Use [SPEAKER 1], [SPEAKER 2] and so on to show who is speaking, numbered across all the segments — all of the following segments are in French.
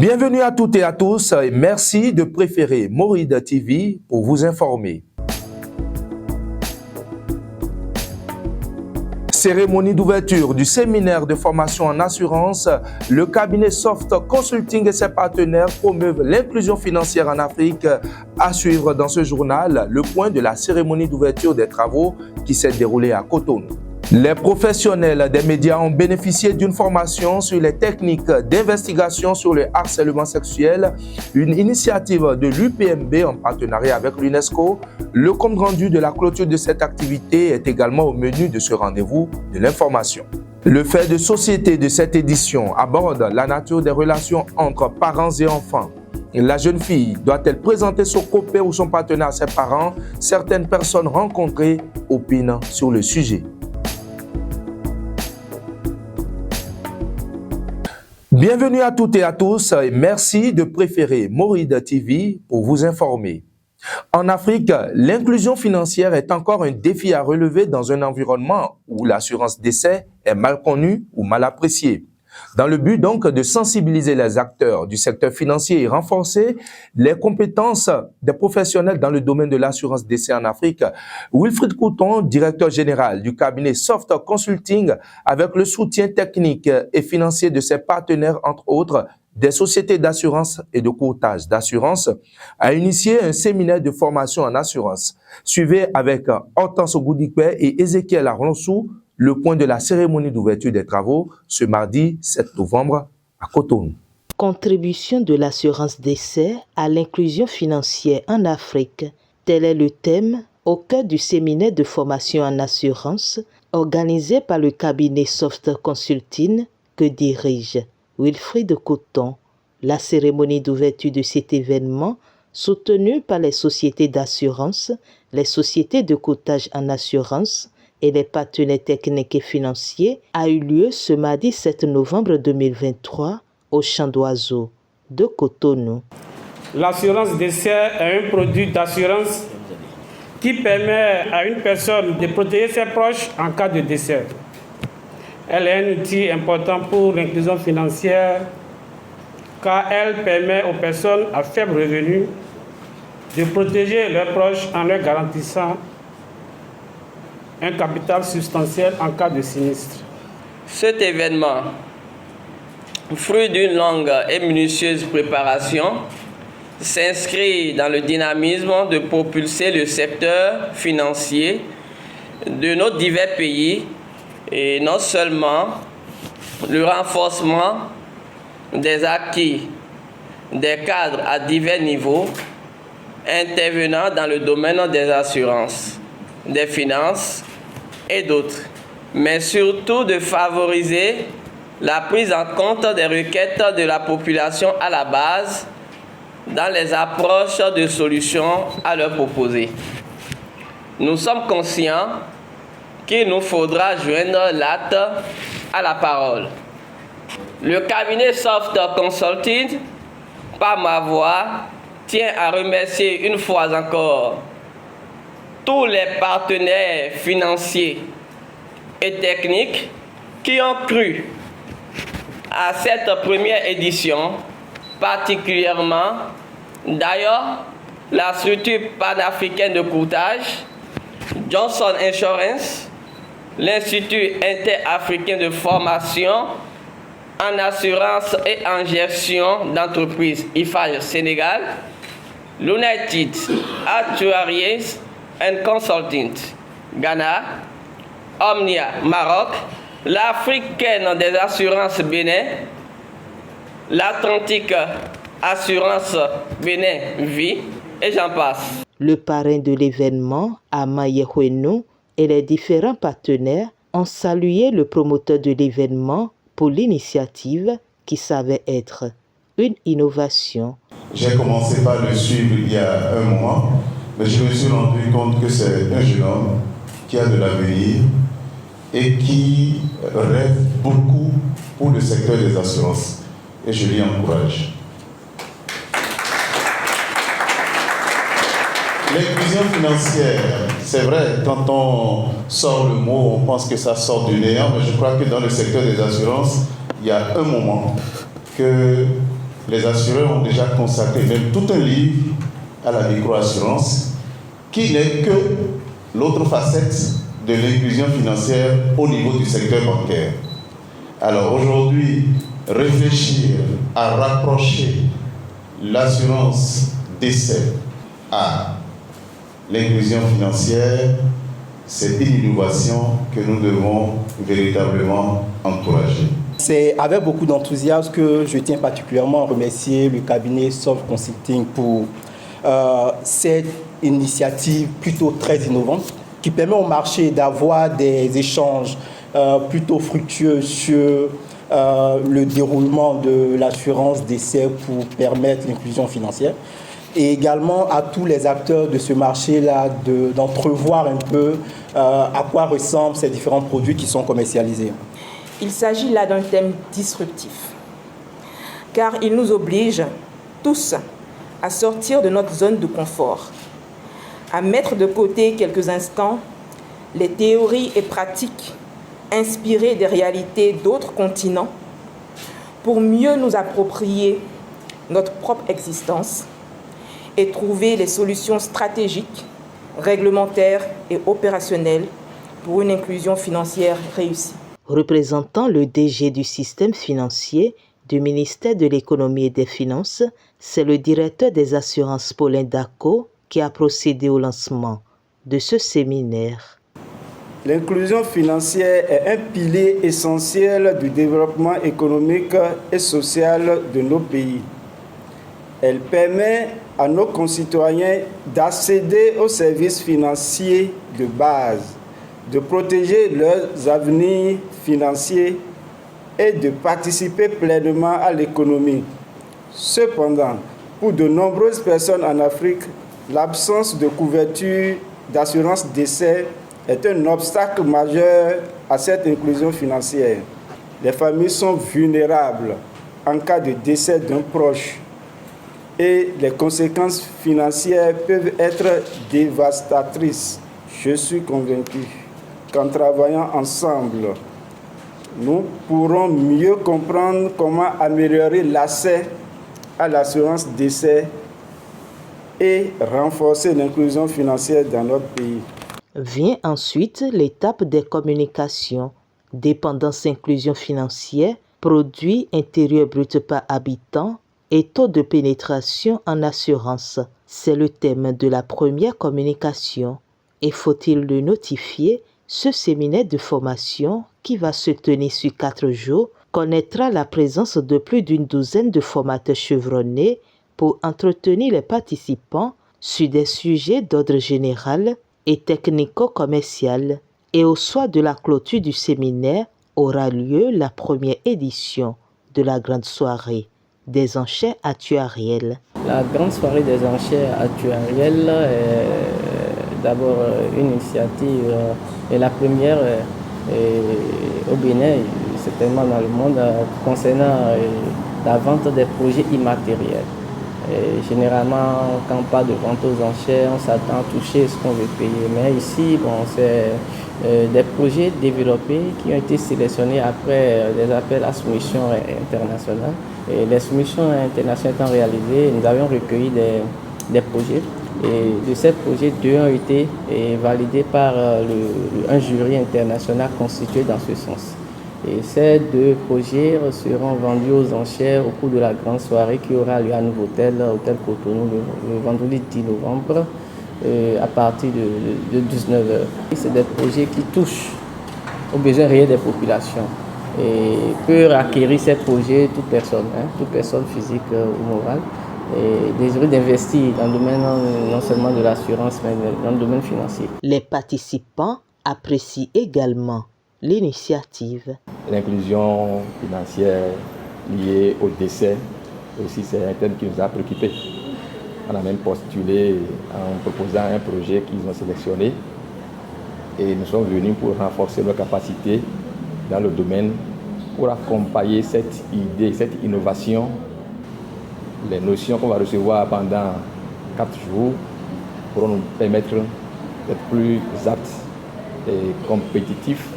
[SPEAKER 1] Bienvenue à toutes et à tous et merci de préférer Mouride TV pour vous informer. Cérémonie d'ouverture du séminaire de formation en assurance, le cabinet Soft Consulting et ses partenaires promeuvent l'inclusion financière en Afrique. À suivre dans ce journal, le point de la cérémonie d'ouverture des travaux qui s'est déroulée à Cotonou. Les professionnels des médias ont bénéficié d'une formation sur les techniques d'investigation sur le harcèlement sexuel, une initiative de l'UPMB en partenariat avec l'UNESCO. Le compte rendu de la clôture de cette activité est également au menu de ce rendez-vous de l'information. Le fait de société de cette édition aborde la nature des relations entre parents et enfants. La jeune fille doit-elle présenter son copain ou son partenaire à ses parents? Certaines personnes rencontrées opinent sur le sujet. Bienvenue à toutes et à tous et merci de préférer Mouride TV pour vous informer. En Afrique, l'inclusion financière est encore un défi à relever dans un environnement où l'assurance décès est mal connue ou mal appréciée. Dans le but donc de sensibiliser les acteurs du secteur financier et renforcer les compétences des professionnels dans le domaine de l'assurance décès en Afrique, Wilfried Couton, directeur général du cabinet Soft Consulting, avec le soutien technique et financier de ses partenaires, entre autres, des sociétés d'assurance et de courtage d'assurance, a initié un séminaire de formation en assurance. Suivez avec Hortense Goudikwe et Ézéchiel Arlonsou le point de la cérémonie d'ouverture des travaux ce mardi 7 novembre à Cotonou.
[SPEAKER 2] Contribution de l'assurance décès à l'inclusion financière en Afrique. Tel est le thème au cœur du séminaire de formation en assurance organisé par le cabinet Soft Consulting que dirige Wilfried Couton. La cérémonie d'ouverture de cet événement, soutenue par les sociétés d'assurance, les sociétés de courtage en assurance et les partenaires techniques et financiers, a eu lieu ce mardi 7 novembre 2023 au Champ d'Oiseaux de Cotonou.
[SPEAKER 3] L'assurance décès est un produit d'assurance qui permet à une personne de protéger ses proches en cas de décès. Elle est un outil important pour l'inclusion financière car elle permet aux personnes à faible revenu de protéger leurs proches en leur garantissant un capital substantiel en cas de sinistre.
[SPEAKER 4] Cet événement, fruit d'une longue et minutieuse préparation, s'inscrit dans le dynamisme de propulser le secteur financier de nos divers pays et non seulement le renforcement des acquis des cadres à divers niveaux intervenant dans le domaine des assurances, des finances et d'autres, mais surtout de favoriser la prise en compte des requêtes de la population à la base dans les approches de solutions à leur proposer. Nous sommes conscients qu'il nous faudra joindre l'acte à la parole. Le cabinet Soft Consulting, par ma voix, tient à remercier une fois encore tous les partenaires financiers et techniques qui ont cru à cette première édition, particulièrement d'ailleurs la structure panafricaine de courtage, Johnson Insurance, l'Institut interafricain de formation en assurance et en gestion d'entreprise IFAGE Sénégal, l'United Actuaries and Consulting Ghana, Omnia Maroc, l'Africaine des assurances Bénin, l'Atlantique Assurance Bénin Vie, et j'en passe.
[SPEAKER 2] Le parrain de l'événement, Amaye Hueno, et les différents partenaires ont salué le promoteur de l'événement pour l'initiative qui savait être une innovation.
[SPEAKER 5] J'ai commencé par le suivre il y a un mois, mais je me suis rendu compte que c'est un jeune homme qui a de l'avenir et qui rêve beaucoup pour le secteur des assurances. Et je l'y encourage. L'inclusion financière, c'est vrai, quand on sort le mot, on pense que ça sort du néant, mais je crois que dans le secteur des assurances, il y a un moment que les assureurs ont déjà consacré même tout un livre à la microassurance, qui n'est que l'autre facette de l'inclusion financière au niveau du secteur bancaire. Alors aujourd'hui, réfléchir à rapprocher l'assurance décès à l'inclusion financière, c'est une innovation que nous devons véritablement encourager.
[SPEAKER 6] C'est avec beaucoup d'enthousiasme que je tiens particulièrement à remercier le cabinet Soft Consulting pour cette initiative plutôt très innovante qui permet au marché d'avoir des échanges plutôt fructueux sur le déroulement de l'assurance décès pour permettre l'inclusion financière. Et également à tous les acteurs de ce marché-là d'entrevoir un peu à quoi ressemblent ces différents produits qui sont commercialisés.
[SPEAKER 7] Il s'agit là d'un thème disruptif, car il nous oblige tous à sortir de notre zone de confort, à mettre de côté quelques instants les théories et pratiques inspirées des réalités d'autres continents pour mieux nous approprier notre propre existence et trouver les solutions stratégiques, réglementaires et opérationnelles pour une inclusion financière réussie.
[SPEAKER 2] Représentant le DG du système financier du ministère de l'Économie et des Finances, c'est le directeur des assurances Paulin Dacko qui a procédé au lancement de ce séminaire.
[SPEAKER 8] L'inclusion financière est un pilier essentiel du développement économique et social de nos pays. Elle permet à nos concitoyens d'accéder aux services financiers de base, de protéger leurs avenirs financiers et de participer pleinement à l'économie. Cependant, pour de nombreuses personnes en Afrique, l'absence de couverture d'assurance décès est un obstacle majeur à cette inclusion financière. Les familles sont vulnérables en cas de décès d'un proche et les conséquences financières peuvent être dévastatrices. Je suis convaincu qu'en travaillant ensemble, nous pourrons mieux comprendre comment améliorer l'accès à l'assurance décès et renforcer l'inclusion financière dans notre pays.
[SPEAKER 2] Vient ensuite l'étape des communications, dépendance inclusion financière, produit intérieur brut par habitant et taux de pénétration en assurance. C'est le thème de la première communication. Et faut-il le notifier, ce séminaire de formation qui va se tenir sur 4 jours connaîtra la présence de plus d'une douzaine de formateurs chevronnés pour entretenir les participants sur des sujets d'ordre général et technico-commercial. Et au soir de la clôture du séminaire aura lieu la première édition de la grande soirée des enchères actuarielles.
[SPEAKER 4] La grande soirée des enchères actuarielles est d'abord une initiative et la première au Bénin, certainement dans le monde, concernant la vente des projets immatériels. Généralement, quand on parle de vente aux enchères, on s'attend à toucher ce qu'on veut payer. Mais ici, c'est des projets développés qui ont été sélectionnés après des appels à soumission internationale. Et les soumissions internationales étant réalisées, nous avions recueilli des projets. Et de ces projets, 2 ont été validés par un jury international constitué dans ce sens. Et ces 2 projets seront vendus aux enchères au cours de la grande soirée qui aura lieu à Novotel, Hôtel Cotonou, le vendredi 10 novembre, à partir de 19h. C'est des projets qui touchent aux besoins réels des populations. Et peut acquérir ces projets toute personne physique ou morale, et désireux d'investir dans le domaine non seulement de l'assurance, mais dans le domaine financier.
[SPEAKER 2] Les participants apprécient également l'initiative.
[SPEAKER 9] L'inclusion financière liée au décès, aussi c'est un thème qui nous a préoccupés. On a même postulé en proposant un projet qu'ils ont sélectionné et nous sommes venus pour renforcer nos capacités dans le domaine pour accompagner cette idée, cette innovation. Les notions qu'on va recevoir pendant 4 jours pourront nous permettre d'être plus aptes et compétitifs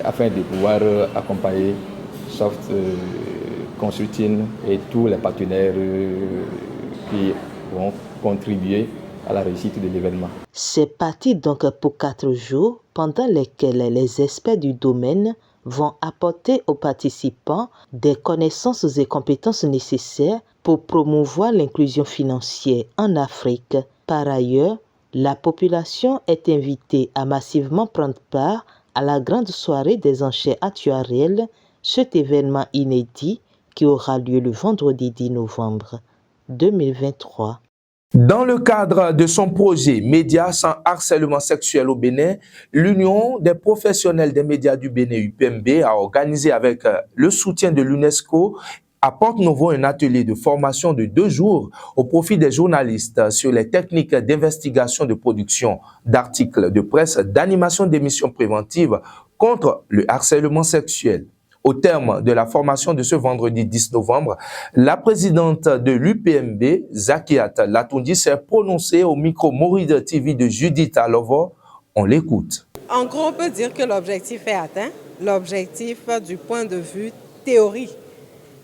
[SPEAKER 9] afin de pouvoir accompagner Soft Consulting et tous les partenaires qui vont contribuer à la réussite de l'événement.
[SPEAKER 2] C'est parti donc pour 4 jours pendant lesquels les experts du domaine vont apporter aux participants des connaissances et compétences nécessaires pour promouvoir l'inclusion financière en Afrique. Par ailleurs, la population est invitée à massivement prendre part à la grande soirée des enchères actuarielles, cet événement inédit qui aura lieu le vendredi 10 novembre 2023.
[SPEAKER 1] Dans le cadre de son projet Médias sans harcèlement sexuel au Bénin, l'Union des professionnels des médias du Bénin, UPMB, a organisé avec le soutien de l'UNESCO à Porte-Novo un atelier de formation de 2 jours au profit des journalistes sur les techniques d'investigation de production d'articles de presse, d'animation d'émissions préventives contre le harcèlement sexuel. Au terme de la formation de ce vendredi 10 novembre, la présidente de l'UPMB, Zakiat Latoundi, s'est prononcée au micro Morida TV de Judith Alovo. On l'écoute.
[SPEAKER 10] En gros, on peut dire que l'objectif est atteint. L'objectif du point de vue théorie,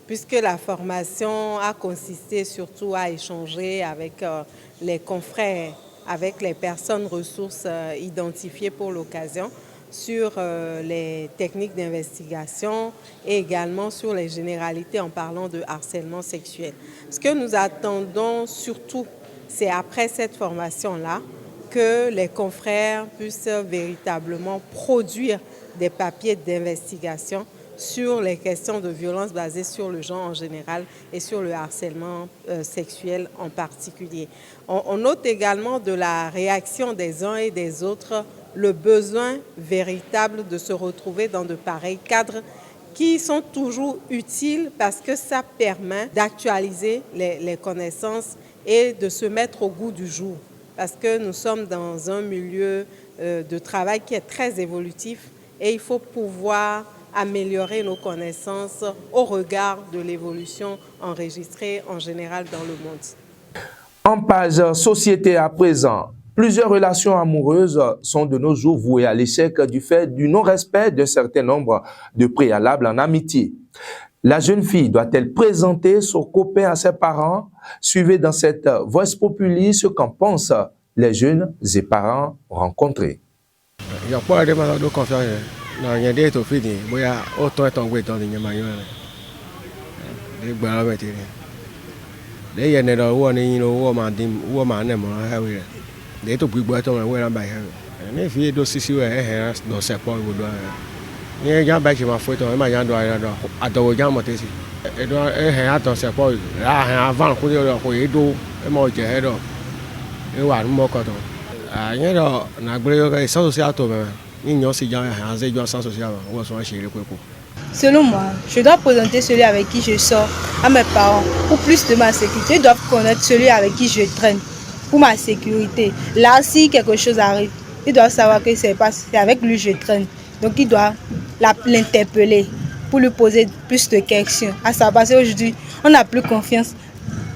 [SPEAKER 10] puisque la formation a consisté surtout à échanger avec les confrères, avec les personnes ressources identifiées pour l'occasion, sur les techniques d'investigation et également sur les généralités en parlant de harcèlement sexuel. Ce que nous attendons surtout, c'est après cette formation-là que les confrères puissent véritablement produire des papiers d'investigation sur les questions de violence basées sur le genre en général et sur le harcèlement sexuel en particulier. On note également de la réaction des uns et des autres le besoin véritable de se retrouver dans de pareils cadres qui sont toujours utiles parce que ça permet d'actualiser les connaissances et de se mettre au goût du jour. Parce que nous sommes dans un milieu de travail qui est très évolutif et il faut pouvoir améliorer nos connaissances au regard de l'évolution enregistrée en général dans le monde.
[SPEAKER 1] En page société à présent, plusieurs relations amoureuses sont de nos jours vouées à l'échec du fait du non-respect d'un certain nombre de préalables en amitié. La jeune fille doit-elle présenter son copain à ses parents? Suivez dans cette Voice Populi ce qu'en pensent les jeunes et parents rencontrés.
[SPEAKER 11] Il n'y a pas de confiance. Il y a des filles qui ont autant de temps que les they to be better than where I'm by her. And if you do see where I have no support, would you jump back to my foot on my young at the Yamotesi? I don't have to support. I have one who you do a more head of. You are more cotton. You know, Nagreo is social to me. In your cigar, as a sans social was one she required.
[SPEAKER 12] Selon moi, je dois présenter celui avec qui je sors à mes parents. Pour plus de ma sécurité, ils doivent connaître celui avec qui je traîne. Pour ma sécurité. Là, si quelque chose arrive, il doit savoir que c'est avec lui que je traîne. Donc, il doit l'interpeller pour lui poser plus de questions. À savoir, parce qu'aujourd'hui, on n'a plus confiance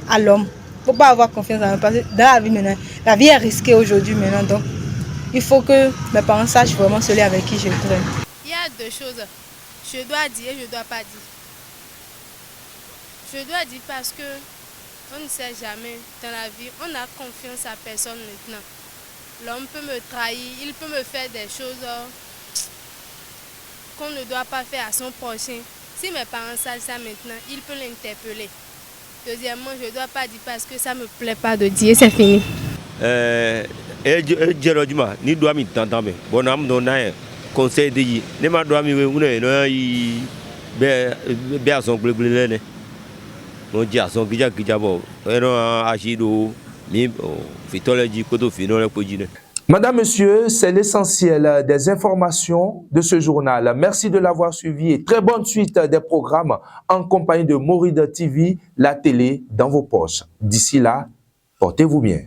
[SPEAKER 12] à l'homme. Il ne faut pas avoir confiance à l'homme. Parce que dans la vie maintenant, la vie est risquée aujourd'hui maintenant. Donc, il faut que mes parents sachent vraiment celui avec qui je traîne.
[SPEAKER 13] Il y a 2 choses. Je dois dire et je ne dois pas dire. Je dois dire parce que on ne sait jamais dans la vie, on a confiance à personne maintenant. L'homme peut me trahir, il peut me faire des choses qu'on ne doit pas faire à son prochain. Si mes parents savent ça maintenant, il peut l'interpeller. Deuxièmement, je ne dois pas dire parce que ça ne me plaît pas de dire, c'est fini.
[SPEAKER 14] Ni dois mi t'entendre. Bon âme don na conseil de yi. Ne ma dois mi we no yi be ason gbegbele ne. Mon dia son gija bo. Eno ajido mi fitology koto fino le pojine.
[SPEAKER 1] Madame, Monsieur, c'est l'essentiel des informations de ce journal. Merci de l'avoir suivi et très bonne suite des programmes en compagnie de Morida TV, la télé dans vos poches. D'ici là, portez-vous bien.